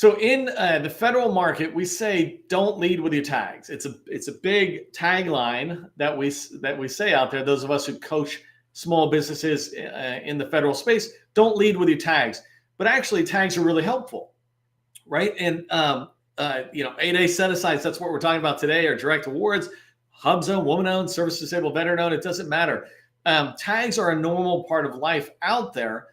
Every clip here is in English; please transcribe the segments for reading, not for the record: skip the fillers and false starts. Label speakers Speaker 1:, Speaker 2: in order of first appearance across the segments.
Speaker 1: So in the federal market, we say don't lead with your tags. It's a big tagline that we say out there. Those of us who coach small businesses in the federal space, don't lead with your tags. But actually, tags are really helpful, right? And 8A set-asides, that's what we're talking about today, or direct awards, HUBZone, woman-owned, service-disabled, veteran-owned, it doesn't matter. Tags are a normal part of life out there.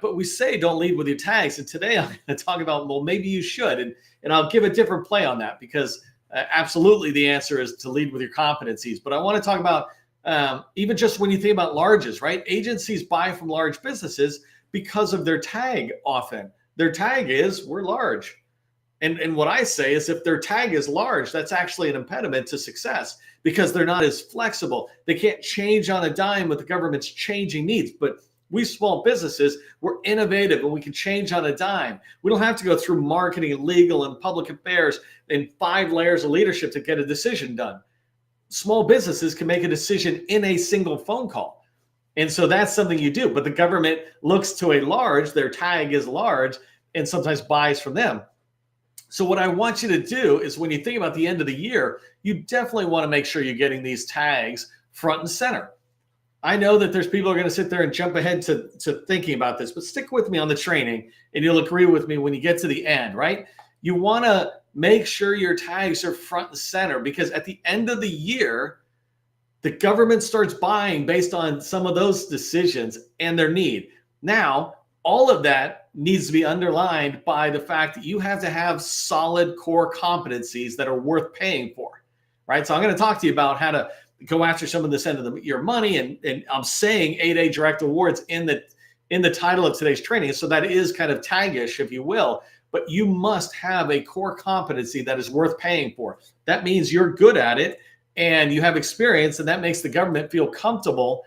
Speaker 1: But we say don't lead with your tags. And today I'm going to talk about, well, maybe you should. And I'll give a different play on that, because absolutely the answer is to lead with your competencies. But I want to talk about even just when you think about larges, right? Agencies buy from large businesses because of their tag often. Their tag is, we're large. And what I say is, if their tag is large, that's actually an impediment to success, because they're not as flexible. They can't change on a dime with the government's changing needs. But we small businesses, we're innovative and we can change on a dime. We don't have to go through marketing, legal, and public affairs and 5 layers of leadership to get a decision done. Small businesses can make a decision in a single phone call. And so that's something you do. But the government looks to a large, their tag is large, and sometimes buys from them. So what I want you to do is, when you think about the end of the year, you definitely want to make sure you're getting these tags front and center. I know that there's people who are going to sit there and jump ahead to thinking about this, but stick with me on the training and you'll agree with me when you get to the end, right? You want to make sure your tags are front and center, because at the end of the year, the government starts buying based on some of those decisions and their need. Now, all of that needs to be underlined by the fact that you have to have solid core competencies that are worth paying for, right? So I'm going to talk to you about how to go after some of this end of your money. And I'm saying 8A direct awards in the title of today's training. So that is kind of taggish, if you will, but you must have a core competency that is worth paying for. That means you're good at it and you have experience, and that makes the government feel comfortable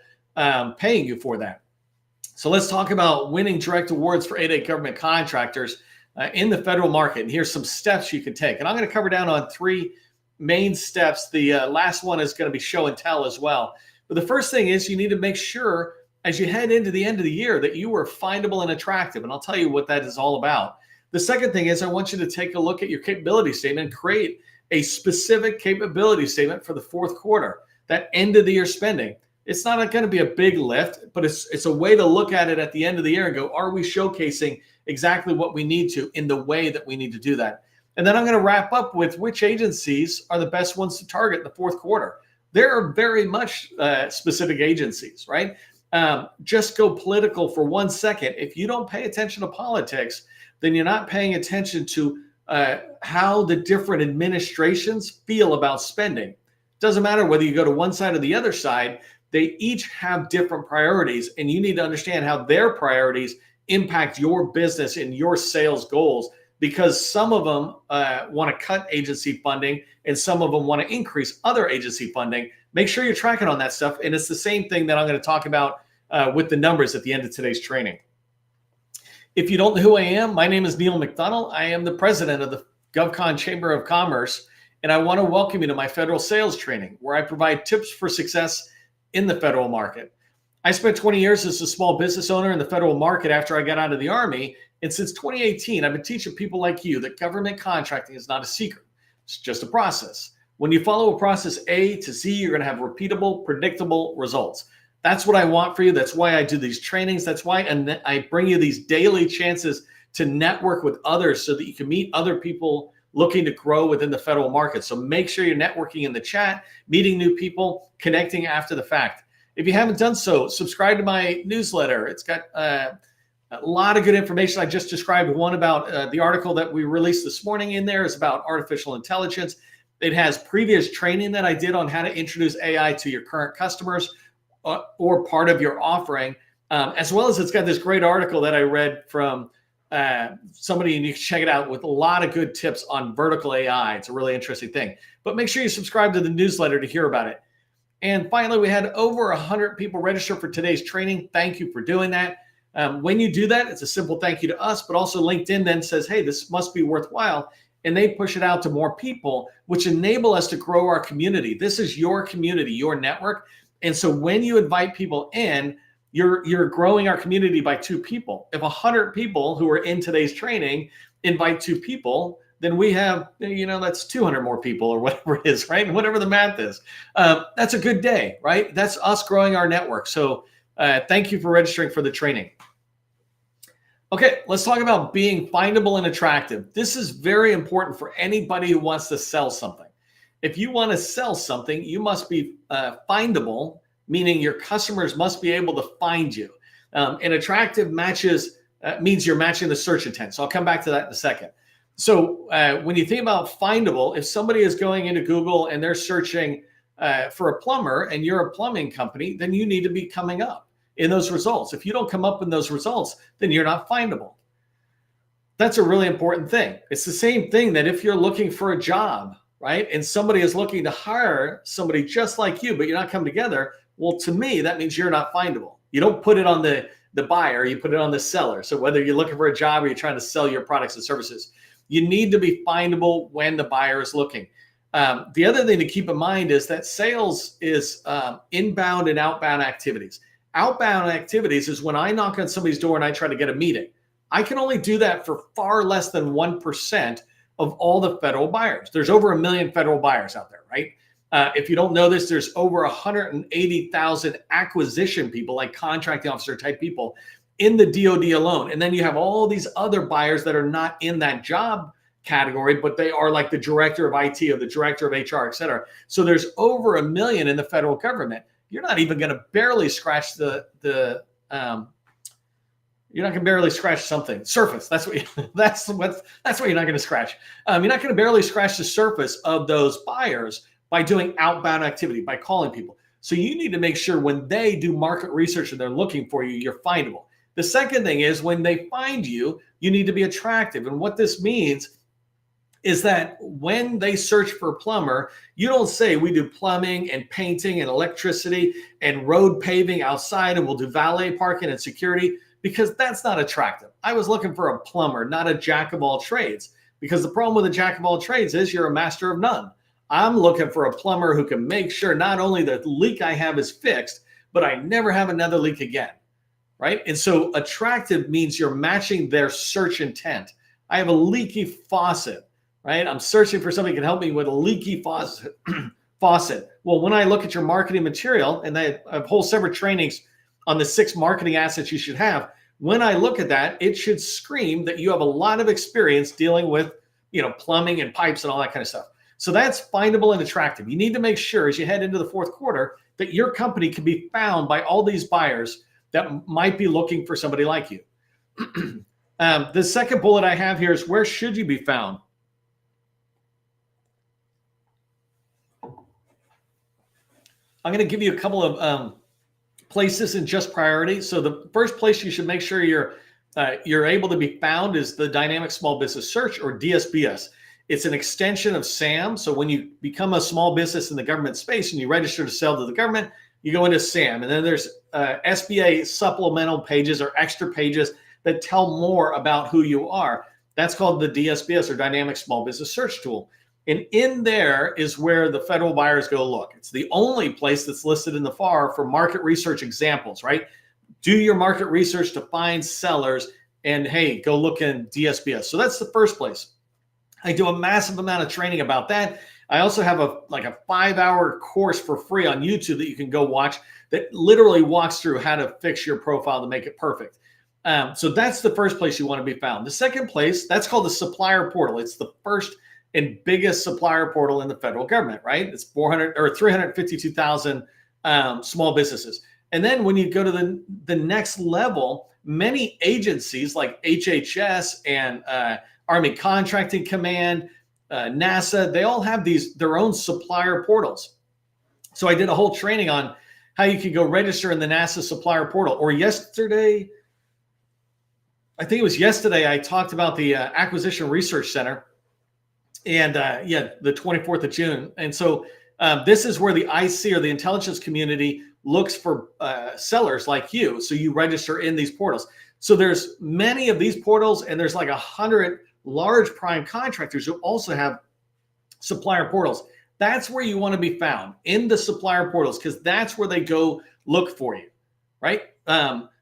Speaker 1: paying you for that. So let's talk about winning direct awards for 8A government contractors in the federal market. And here's some steps you can take. And I'm going to cover down on 3 main steps. The last one is going to be show and tell as well. But the first thing is, you need to make sure as you head into the end of the year that you are findable and attractive. And I'll tell you what that is all about. The second thing is, I want you to take a look at your capability statement and create a specific capability statement for the fourth quarter, that end of the year spending. It's not going to be a big lift, but it's a way to look at it at the end of the year and go, are we showcasing exactly what we need to in the way that we need to do that? And then I'm going to wrap up with which agencies are the best ones to target in the fourth quarter. There are very much specific agencies, right? Just go political for 1 second. If you don't pay attention to politics, then you're not paying attention to how the different administrations feel about spending. Doesn't matter whether you go to one side or the other side, they each have different priorities, and you need to understand how their priorities impact your business and your sales goals, because some of them want to cut agency funding and some of them want to increase other agency funding. Make sure you're tracking on that stuff. And it's the same thing that I'm going to talk about with the numbers at the end of today's training. If you don't know who I am, my name is 𝗦𝗨𝗕𝗏. I am the president of the GovCon Chamber of Commerce, and I want to welcome you to my federal sales training, where I provide tips for success in the federal market. I spent 20 years as a small business owner in the federal market after I got out of the Army. And since 2018, I've been teaching people like you that government contracting is not a secret. It's just a process. When you follow a process A to Z, you're going to have repeatable, predictable results. That's what I want for you. That's why I do these trainings. That's why I bring you these daily chances to network with others so that you can meet other people looking to grow within the federal market. So make sure you're networking in the chat, meeting new people, connecting after the fact. If you haven't done so, subscribe to my newsletter. It's got a lot of good information. I just described one about the article that we released this morning in there is about artificial intelligence. It has previous training that I did on how to introduce AI to your current customers or part of your offering, as well as it's got this great article that I read from somebody, and you can check it out, with a lot of good tips on vertical AI. It's a really interesting thing. But make sure you subscribe to the newsletter to hear about it. And finally, we had over 100 people register for today's training. Thank you for doing that. When you do that, it's a simple thank you to us, but also LinkedIn then says, hey, this must be worthwhile. And they push it out to more people, which enable us to grow our community. This is your community, your network. And so when you invite people in, you're growing our community by 2 people. If 100 people who are in today's training invite 2 people, then we have, that's 200 more people or whatever it is, right? Whatever the math is. That's a good day, right? That's us growing our network. So thank you for registering for the training. Okay, let's talk about being findable and attractive. This is very important for anybody who wants to sell something. If you want to sell something, you must be findable, meaning your customers must be able to find you. And attractive means you're matching the search intent. So I'll come back to that in a second. So when you think about findable, if somebody is going into Google and they're searching for a plumber and you're a plumbing company, then you need to be coming up in those results. If you don't come up in those results, then you're not findable. That's a really important thing. It's the same thing that if you're looking for a job, right? And somebody is looking to hire somebody just like you, but you're not coming together. Well, to me, that means you're not findable. You don't put it on the buyer, you put it on the seller. So whether you're looking for a job or you're trying to sell your products and services, you need to be findable when the buyer is looking. The other thing to keep in mind is that sales is inbound and outbound activities. Outbound activities is when I knock on somebody's door and I try to get a meeting. I can only do that for far less than 1% of all the federal buyers. There's over 1 million federal buyers out there, right? If you don't know this, there's over 180,000 acquisition people, like contracting officer type people in the DoD alone. And then you have all these other buyers that are not in that job category, but they are like the director of IT or the director of HR, et cetera. So there's over 1 million in the federal government. You're not even going to barely scratch you're not going to barely scratch something surface. That's what you're not going to scratch. You're not going to barely scratch the surface of those buyers by doing outbound activity, by calling people. So you need to make sure when they do market research and they're looking for you, you're findable. The second thing is when they find you, you need to be attractive. And what this means is that when they search for a plumber, you don't say we do plumbing and painting and electricity and road paving outside and we'll do valet parking and security, because that's not attractive. I was looking for a plumber, not a jack of all trades, because the problem with a jack of all trades is you're a master of none. I'm looking for a plumber who can make sure not only the leak I have is fixed, but I never have another leak again, right? And so attractive means you're matching their search intent. I have a leaky faucet. Right? I'm searching for somebody who can help me with a leaky faucet. Well, when I look at your marketing material, and I have whole separate trainings on the 6 marketing assets you should have, when I look at that, it should scream that you have a lot of experience dealing with, plumbing and pipes and all that kind of stuff. So that's findable and attractive. You need to make sure as you head into the 4th quarter that your company can be found by all these buyers that might be looking for somebody like you. The second bullet I have here is where should you be found? I'm going to give you a couple of places in just priority. So the first place you should make sure you're able to be found is the Dynamic Small Business Search, or DSBS. It's an extension of SAM. So when you become a small business in the government space and you register to sell to the government, you go into SAM. And then there's SBA supplemental pages or extra pages that tell more about who you are. That's called the DSBS, or Dynamic Small Business Search Tool. And in there is where the federal buyers go look. It's the only place that's listed in the FAR for market research examples, right? Do your market research to find sellers and, hey, go look in DSBS. So that's the first place. I do a massive amount of training about that. I also have a 5-hour course for free on YouTube that you can go watch that literally walks through how to fix your profile to make it perfect. So that's the first place you want to be found. The second place, that's called the supplier portal. It's the first and biggest supplier portal in the federal government, right? It's 352,000 small businesses. And then when you go to the next level, many agencies like HHS and Army Contracting Command, NASA, they all have their own supplier portals. So I did a whole training on how you can go register in the NASA supplier portal. Or yesterday, I think it was yesterday, I talked about the Acquisition Research Center. And the 24th of June. And so this is where the IC, or the intelligence community, looks for sellers like you. So you register in these portals. So there's many of these portals, and there's like 100 large prime contractors who also have supplier portals. That's where you want to be found, in the supplier portals, because that's where they go look for you, right?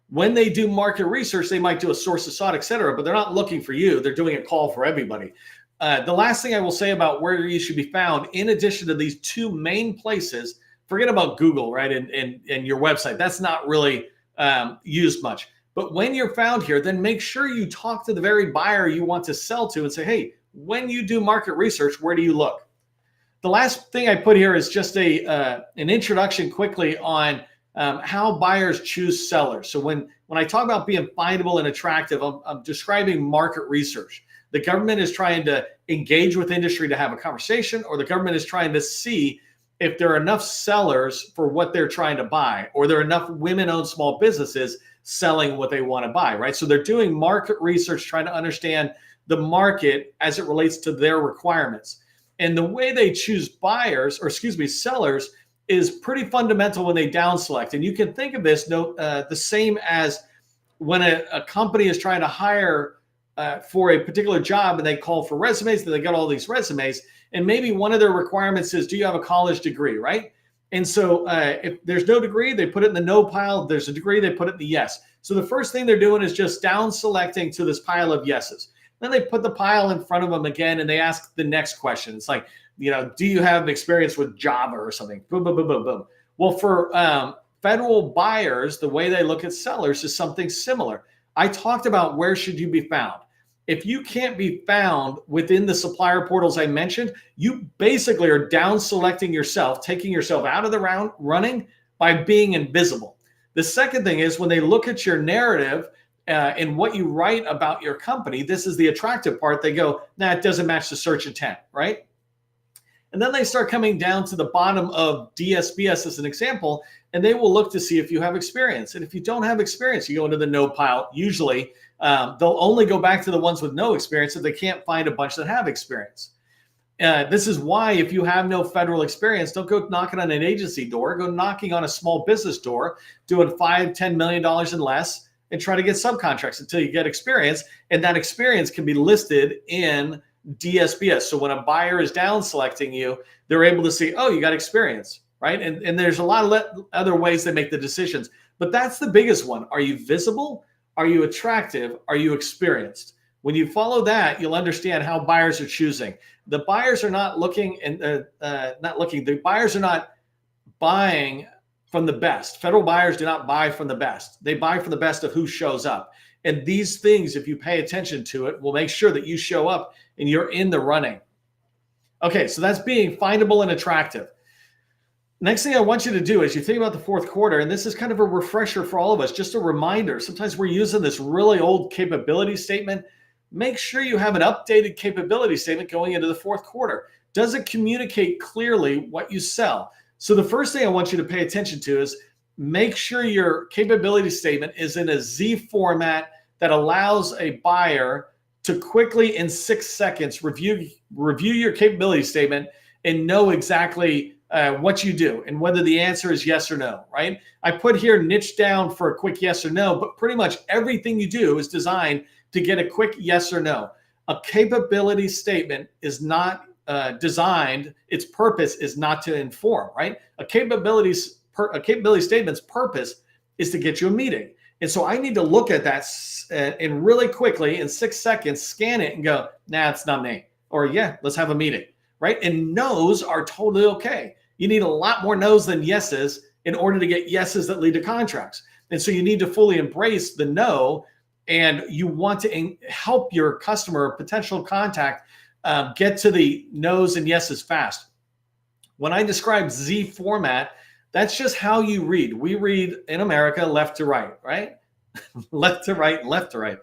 Speaker 1: when they do market research, they might do a source of sought, et cetera, but they're not looking for you. They're doing a call for everybody. The last thing I will say about where you should be found, in addition to these two main places, forget about Google, right? And your website. That's not really used much. But when you're found here, then make sure you talk to the very buyer you want to sell to and say, hey, when you do market research, where do you look? The last thing I put here is just an introduction quickly on how buyers choose sellers. So when I talk about being findable and attractive, I'm describing market research. The government is trying to engage with industry to have a conversation, or the government is trying to see if there are enough sellers for what they're trying to buy, or there are enough women-owned small businesses selling what they want to buy, right? So they're doing market research, trying to understand the market as it relates to their requirements. And the way they choose sellers is pretty fundamental when they down select. And you can think of this the same as when a company is trying to hire for a particular job and they call for resumes, then they got all these resumes. And maybe one of their requirements is, do you have a college degree, right? And so if there's no degree, they put it in the no pile. If there's a degree, they put it in the yes. So the first thing they're doing is just down selecting to this pile of yeses. Then they put the pile in front of them again and they ask the next question. It's like, do you have experience with Java or something? Boom, boom, boom, boom, boom. Well, for federal buyers, the way they look at sellers is something similar. I talked about where should you be found. If you can't be found within the supplier portals I mentioned, you basically are down selecting yourself, taking yourself out of the running by being invisible. The second thing is when they look at your narrative and what you write about your company, this is the attractive part. They go, nah, it doesn't match the search intent, right? And then they start coming down to the bottom of DSBS as an example, and they will look to see if you have experience. And if you don't have experience, you go into the no pile. Usually, they'll only go back to the ones with no experience if they can't find a bunch that have experience. This is why if you have no federal experience, don't go knocking on an agency door. Go knocking on a small business door, doing $5-10 million and less, and try to get subcontracts until you get experience. And that experience can be listed in DSBS. So when a buyer is down selecting you, they're able to see, oh, you got experience, right? And there's a lot of other ways they make the decisions. But that's the biggest one. Are you visible? Are you attractive? Are you experienced? When you follow that, you'll understand how buyers are choosing. The buyers are not looking and the buyers are not buying from the best. Federal buyers do not buy from the best. They buy from the best of who shows up. And these things, if you pay attention to it, will make sure that you show up and you're in the running. Okay, so that's being findable and attractive. Next thing I want you to do is you think about the fourth quarter, and this is kind of a refresher for all of us, just a reminder. Sometimes we're using this really old capability statement. Make sure you have an updated capability statement going into the fourth quarter. Does it communicate clearly what you sell? So the first thing I want you to pay attention to is make sure your capability statement is in a Z format that allows a buyer to quickly, in 6 seconds, review your capability statement and know exactly what you do and whether the answer is yes or no, right? I put here niche down for a quick yes or no, but pretty much everything you do is designed to get a quick yes or no. A capability statement is not designed, its purpose is not to inform, right? A capability statement's purpose is to get you a meeting. And so I need to look at that and really quickly in 6 seconds, scan it and go, nah, it's not me. Or yeah, let's have a meeting, right? And no's are totally okay. You need a lot more no's than yeses in order to get yeses that lead to contracts. And so you need to fully embrace the no, and you want to help your customer or potential contact get to the no's and yeses fast. When I describe Z format, that's just how you read. We read in America left to right, right? Left to right, left to right.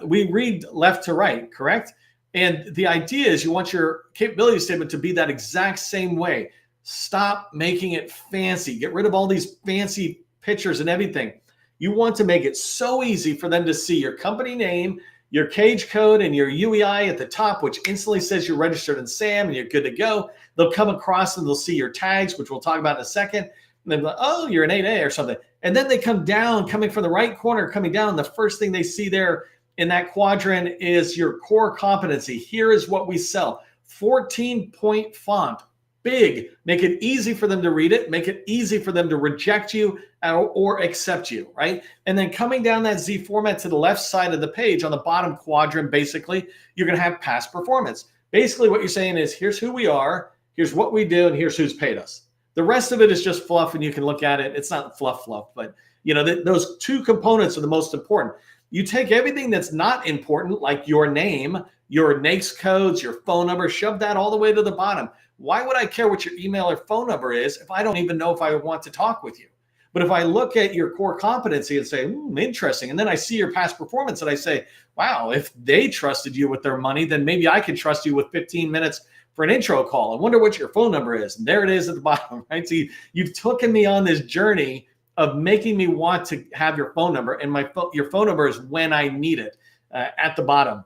Speaker 1: We read left to right, correct? And the idea is you want your capability statement to be that exact same way. Stop making it fancy. Get rid of all these fancy pictures and everything. You want to make it so easy for them to see your company name, your cage code, and your UEI at the top, which instantly says you're registered in SAM and you're good to go. They'll come across and they'll see your tags, which we'll talk about in a second. And they'll be like, oh, you're an 8A or something. And then they come down, coming from the right corner, coming down. The first thing they see there in that quadrant is your core competency. Here is what we sell. 14-point font, big. Make it easy for them to read it. Make it easy for them to reject you or accept you, right? And then coming down that Z format to the left side of the page on the bottom quadrant, basically, you're going to have past performance. Basically, what you're saying is, here's who we are, here's what we do, and here's who's paid us. The rest of it is just fluff, and you can look at it. It's not fluff, but those two components are the most important. You take everything that's not important, like your name, your NAICS codes, your phone number, shove that all the way to the bottom. Why would I care what your email or phone number is if I don't even know if I want to talk with you? But if I look at your core competency and say, interesting, and then I see your past performance and I say, wow, if they trusted you with their money, then maybe I can trust you with 15 minutes for an intro call. I wonder what your phone number is. And there it is at the bottom, right? So you've taken me on this journey of making me want to have your phone number, and your phone number is when I need it at the bottom.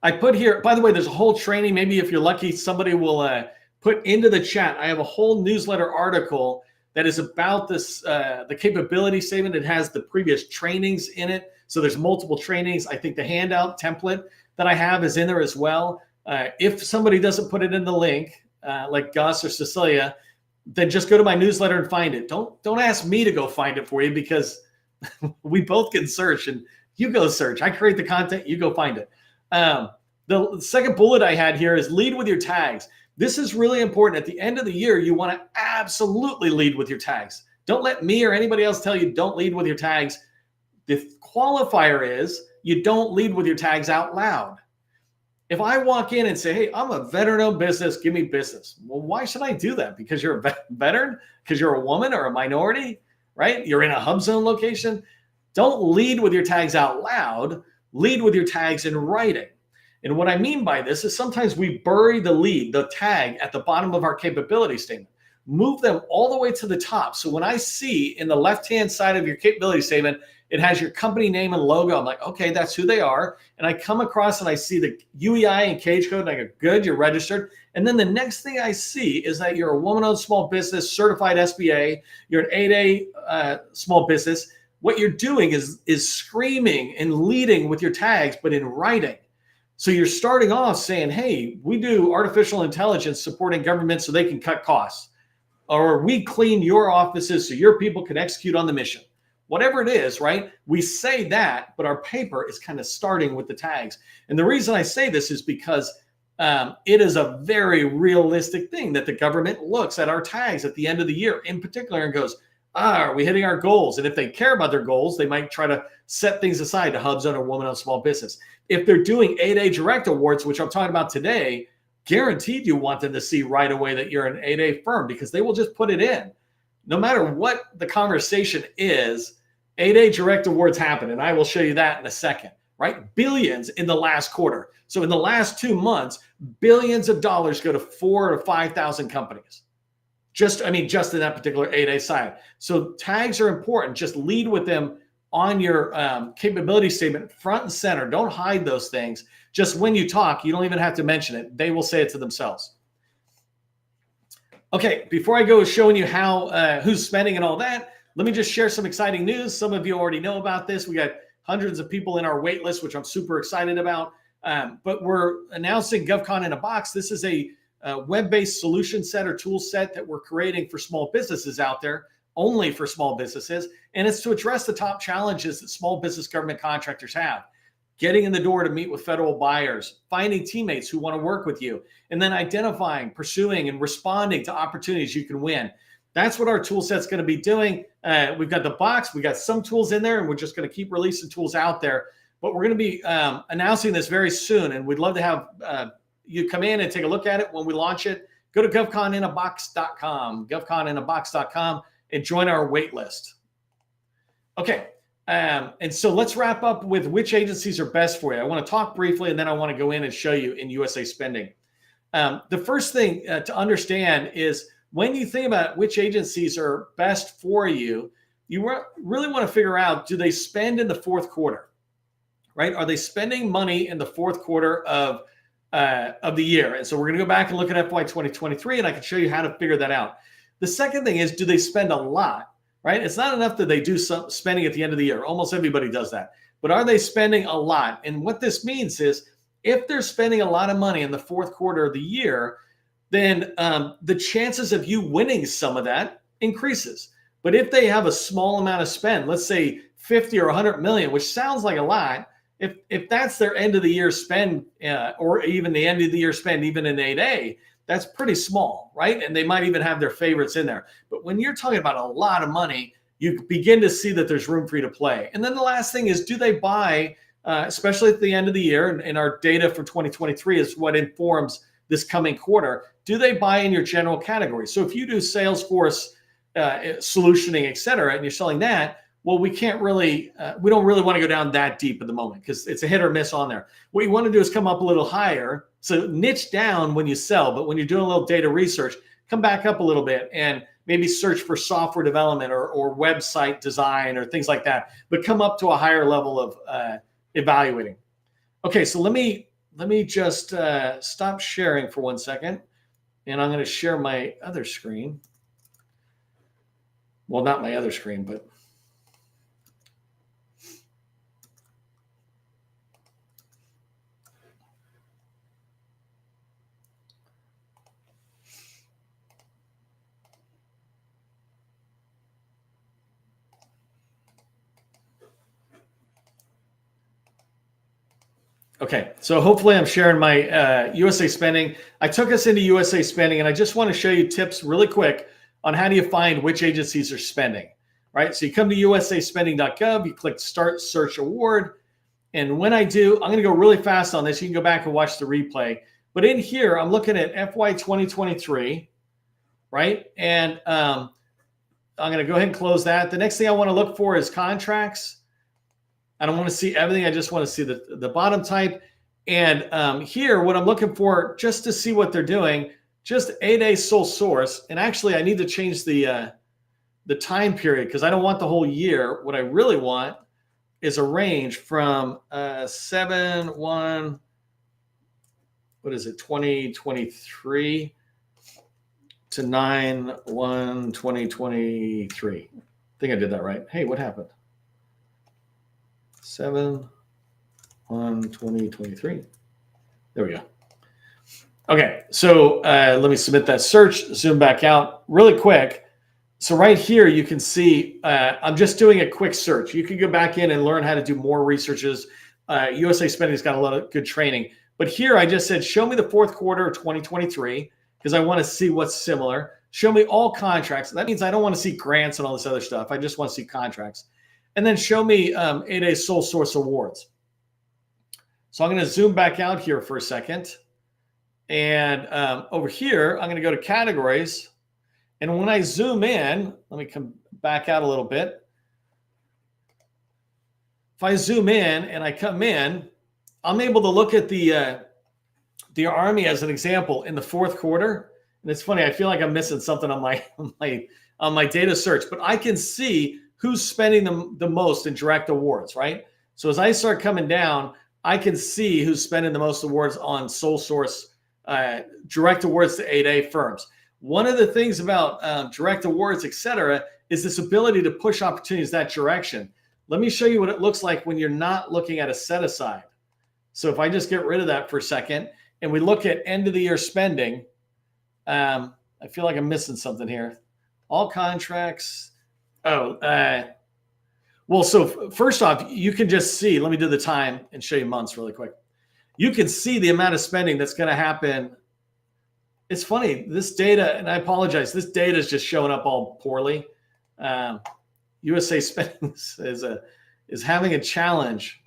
Speaker 1: I put here, by the way, there's a whole training. Maybe if you're lucky, somebody will put into the chat. I have a whole newsletter article that is about this, the capability statement. It has the previous trainings in it. So there's multiple trainings. I think the handout template that I have is in there as well. If somebody doesn't put it in the link, like Gus or Cecilia, then just go to my newsletter and find it. Don't ask me to go find it for you, because we both can search, and you go search. I create the content, you go find it. The second bullet I had here is lead with your tags. This is really important. At the end of the year, you want to absolutely lead with your tags. Don't let me or anybody else tell you don't lead with your tags. The qualifier is you don't lead with your tags out loud. If I walk in and say, hey, I'm a veteran-owned business, give me business. Well, why should I do that? Because you're a veteran? Because you're a woman or a minority, right? You're in a hub zone location. Don't lead with your tags out loud. Lead with your tags in writing. And what I mean by this is sometimes we bury the tag at the bottom of our capability statement. Move them all the way to the top. So when I see in the left-hand side of your capability statement, it has your company name and logo. I'm like, okay, that's who they are. And I come across and I see the UEI and cage code, and I go, good, you're registered. And then the next thing I see is that you're a woman-owned small business, certified SBA, you're an 8A small business. What you're doing is screaming and leading with your tags, but in writing. So you're starting off saying, hey, we do artificial intelligence supporting government so they can cut costs. Or we clean your offices so your people can execute on the mission. Whatever it is, right? We say that, but our paper is kind of starting with the tags. And the reason I say this is because it is a very realistic thing that the government looks at our tags at the end of the year in particular and goes, are we hitting our goals? And if they care about their goals, they might try to set things aside to hub zone or woman-owned small business. If they're doing 8A direct awards, which I'm talking about today, guaranteed you want them to see right away that you're an 8A firm, because they will just put it in. No matter what the conversation is, 8A direct awards happen, and I will show you that in a second, right? Billions in the last quarter. So in the last 2 months, billions of dollars go to 4,000 to 5,000 companies. Just in that particular 8A side. So tags are important. Just lead with them on your capability statement, front and center. Don't hide those things. Just when you talk, you don't even have to mention it. They will say it to themselves. Okay, before I go showing you how who's spending and all that, let me just share some exciting news. Some of you already know about this. We got hundreds of people in our wait list, which I'm super excited about. But we're announcing GovCon in a Box. This is a web-based solution set or tool set that we're creating for small businesses out there, only for small businesses. And it's to address the top challenges that small business government contractors have. Getting in the door to meet with federal buyers, finding teammates who want to work with you, and then identifying, pursuing, and responding to opportunities you can win. That's what our tool set's going to be doing. We've got the box, we got some tools in there, and we're just going to keep releasing tools out there. But we're going to be announcing this very soon, and we'd love to have you come in and take a look at it when we launch it. Go to govconinabox.com, govconinabox.com, and join our wait list. Okay, and so let's wrap up with which agencies are best for you. I want to talk briefly, and then I want to go in and show you in USA Spending. The first thing to understand is when you think about which agencies are best for you, you really want to figure out, do they spend in the fourth quarter, right? Are they spending money in the fourth quarter of the year? And so we're going to go back and look at FY 2023, and I can show you how to figure that out. The second thing is, do they spend a lot, right? It's not enough that they do some spending at the end of the year. Almost everybody does that. But are they spending a lot? And what this means is, if they're spending a lot of money in the fourth quarter of the year, then the chances of you winning some of that increases. But if they have a small amount of spend, let's say 50 or 100 million, which sounds like a lot, if that's their end of the year spend, or even the end of the year spend, even in 8A, that's pretty small, right? And they might even have their favorites in there. But when you're talking about a lot of money, you begin to see that there's room for you to play. And then the last thing is, do they buy, especially at the end of the year, and our data for 2023 is what informs this coming quarter, do they buy in your general category? So if you do Salesforce solutioning, et cetera, and you're selling that, well, we don't really want to go down that deep at the moment because it's a hit or miss on there. What you want to do is come up a little higher. So niche down when you sell, but when you're doing a little data research, come back up a little bit and maybe search for software development or website design or things like that, but come up to a higher level of evaluating. Okay, so let me just stop sharing for 1 second, and I'm going to share my other screen. Well, not my other screen, but okay, so hopefully I'm sharing my USA spending. I took us into USA spending, and I just want to show you tips really quick on how do you find which agencies are spending, right? So you come to usaspending.gov, you click Start Search Award, and when I do, I'm going to go really fast on this. You can go back and watch the replay. But in here, I'm looking at FY 2023, right? And I'm going to go ahead and close that. The next thing I want to look for is contracts. I don't want to see everything. I just want to see the bottom type. And here, what I'm looking for, just to see what they're doing, just 8A sole source. And actually, I need to change the time period because I don't want the whole year. What I really want is a range from 7/1, what is it, 2023 to 9/1/2023. I think I did that right. Hey, what happened? 7/1/2023. There we go. Okay, so let me submit that search, zoom back out really quick. So right here, you can see I'm just doing a quick search. You can go back in and learn how to do more researches. USA Spending's got a lot of good training. But here I just said, show me the fourth quarter of 2023 because I want to see what's similar. Show me all contracts. That means I don't want to see grants and all this other stuff. I just want to see contracts. And then show me 8A sole source awards. So I'm going to zoom back out here for a second. And over here, I'm going to go to categories. And when I zoom in, let me come back out a little bit. If I zoom in and I come in, I'm able to look at the Army as an example in the fourth quarter. And it's funny, I feel like I'm missing something on my data search, but I can see who's spending the most in direct awards, right? So as I start coming down, I can see who's spending the most awards on sole source direct awards to 8A firms. One of the things about direct awards, et cetera, is this ability to push opportunities that direction. Let me show you what it looks like when you're not looking at a set aside. So if I just get rid of that for a second and we look at end of the year spending, I feel like I'm missing something here. All contracts. Well, so first off, you can just see, let me do the time and show you months really quick. You can see the amount of spending that's going to happen. It's funny, this data, and I apologize, this data is just showing up all poorly. USA Spending is having a challenge.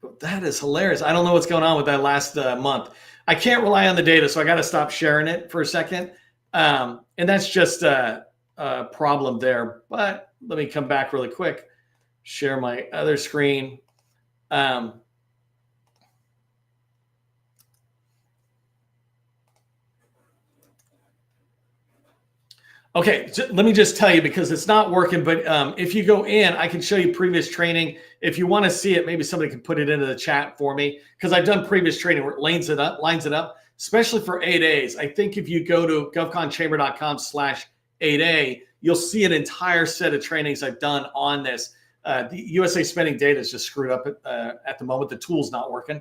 Speaker 1: But that is hilarious. I don't know what's going on with that last month. I can't rely on the data, so I got to stop sharing it for a second. And that's just a problem there. But let me come back really quick, share my other screen. Okay, let me just tell you because it's not working, but if you go in, I can show you previous training. If you want to see it, maybe somebody can put it into the chat for me because I've done previous training where it lines it up, especially for 8As. I think if you go to govconchamber.com/8A, you'll see an entire set of trainings I've done on this. The USA spending data is just screwed up at the moment. The tool's not working.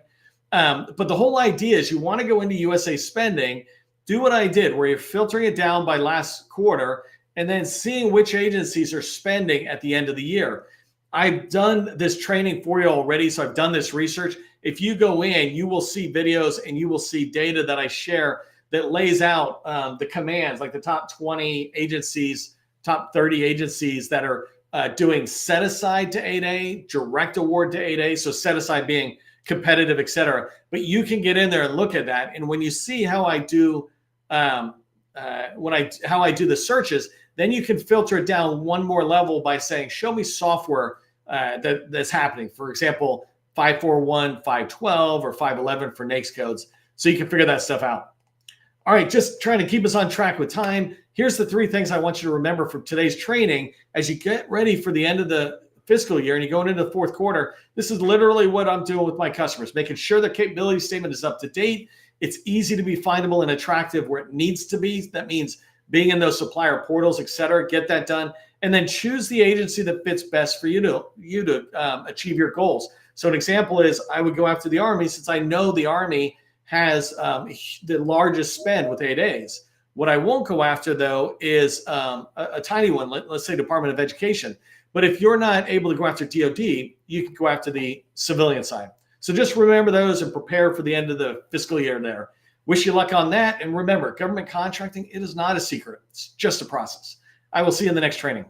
Speaker 1: But the whole idea is you want to go into USA spending, do what I did, where you're filtering it down by last quarter and then seeing which agencies are spending at the end of the year. I've done this training for you already, so I've done this research. If you go in, you will see videos and you will see data that I share that lays out the commands, like the top 20 agencies, top 30 agencies that are doing set aside to 8A, direct award to 8A, so set aside being competitive, et cetera. But you can get in there and look at that. And when you see how I do how I do the searches, then you can filter it down one more level by saying, show me software that's happening. For example, 541, 512, or 511 for NAICS codes. So you can figure that stuff out. All right, just trying to keep us on track with time. Here's the 3 things I want you to remember from today's training as you get ready for the end of the fiscal year and you're going into the 4th quarter. This is literally what I'm doing with my customers, making sure their capability statement is up to date. It's easy to be findable and attractive where it needs to be. That means being in those supplier portals, et cetera, get that done. And then choose the agency that fits best for you to achieve your goals. So an example is I would go after the Army, since I know the Army has the largest spend with 8As. What I won't go after, though, is a tiny one, let's say Department of Education. But if you're not able to go after DoD, you can go after the civilian side. So just remember those and prepare for the end of the fiscal year there. Wish you luck on that. And remember, government contracting, it is not a secret. It's just a process. I will see you in the next training.